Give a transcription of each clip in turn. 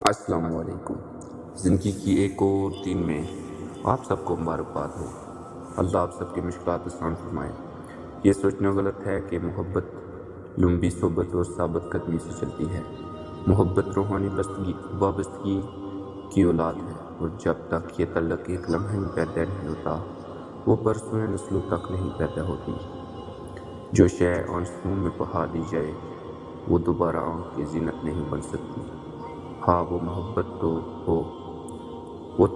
السلام علیکم۔ زندگی کی ایک اور دن میں آپ سب کو مبارکباد ہو۔ اللہ آپ سب کی مشکلات آسان فرمائے۔ یہ سوچنا غلط ہے کہ محبت لمبی صحبت اور ثابت قدمی سے چلتی ہے۔ محبت روحانی وابستگی کی اولاد ہے، اور جب تک یہ تعلق ایک لمحے میں پیدا نہیں ہوتا وہ برسوں یا نسلوں تک نہیں پیدا ہوتی۔ جو شے آنسوؤں میں بہا دی جائے وہ دوبارہ آنکھ کی زینت نہیں بن سکتی۔ ہاں وہ محبت تو ہو، وہ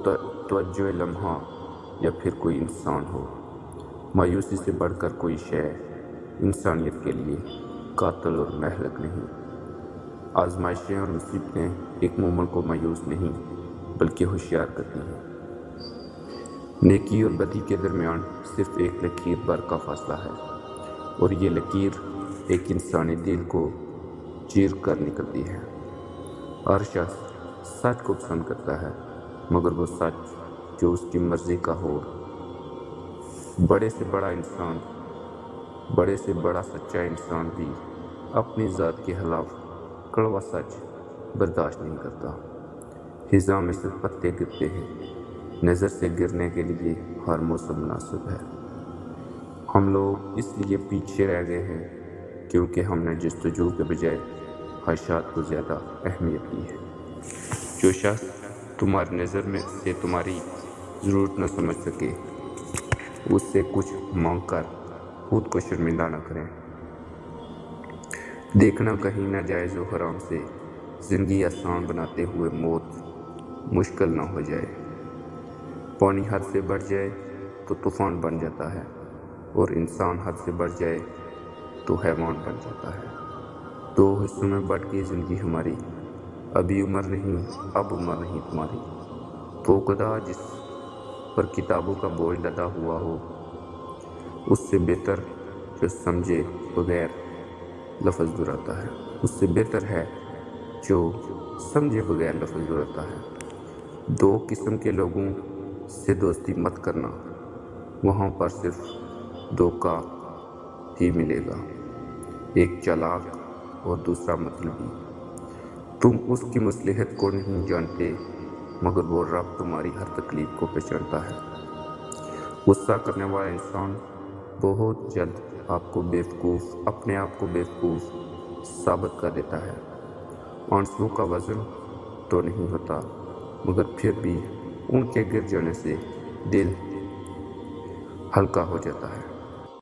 توجہ لمحہ یا پھر کوئی انسان ہو۔ مایوسی سے بڑھ کر کوئی شے انسانیت کے لیے قاتل اور مہلک نہیں۔ آزمائشیں اور مصیبتیں ایک مومن کو مایوس نہیں بلکہ ہوشیار کرتی ہیں۔ نیکی اور بدی کے درمیان صرف ایک لکیر بھر کا فاصلہ ہے، اور یہ لکیر ایک انسانی دل کو چیر کر نکلتی ہے۔ ہر شخص سچ کو پسند کرتا ہے، مگر وہ سچ جو اس کی مرضی کا ہو۔ بڑے سے بڑا سچا انسان بھی اپنی ذات کے خلاف کڑوا سچ برداشت نہیں کرتا۔ خزاں میں سے پتے گرتے ہیں، نظر سے گرنے کے لیے ہر موسم مناسب ہے۔ ہم لوگ اس لیے پیچھے رہ گئے ہیں کیونکہ ہم نے جستجو کے بجائے خواہشات کو زیادہ اہمیت دی ہے۔ جو شخص تمہاری نظر میں سے تمہاری ضرورت نہ سمجھ سکے اس سے کچھ مانگ کر خود کو شرمندہ نہ کریں۔ دیکھنا کہیں ناجائز و حرام سے زندگی آسان بناتے ہوئے موت مشکل نہ ہو جائے۔ پانی حد سے بڑھ جائے تو طوفان بن جاتا ہے، اور انسان حد سے بڑھ جائے تو حیوان بن جاتا ہے۔ دو حصوں میں بٹ گئی زندگی ہماری، ابھی عمر نہیں اب عمر نہیں تمہاری۔ تو خدا جس پر کتابوں کا بوجھ لدا ہوا ہو، اس سے بہتر جو سمجھے بغیر لفظ دہراتا ہے، اس سے بہتر ہے جو سمجھے بغیر لفظ دہراتا ہے۔ دو قسم کے لوگوں سے دوستی مت کرنا، وہاں پر صرف دھوکہ ہی ملے گا، ایک چالاک اور دوسرا مطلبی۔ تم اس کی مصلحت کو نہیں جانتے، مگر وہ رب تمہاری ہر تکلیف کو پہچانتا ہے۔ غصہ کرنے والا انسان بہت جلد اپنے آپ کو بیوقوف ثابت کر دیتا ہے۔ آنسوؤں کا وزن تو نہیں ہوتا، مگر پھر بھی ان کے گر جانے سے دل ہلکا ہو جاتا ہے۔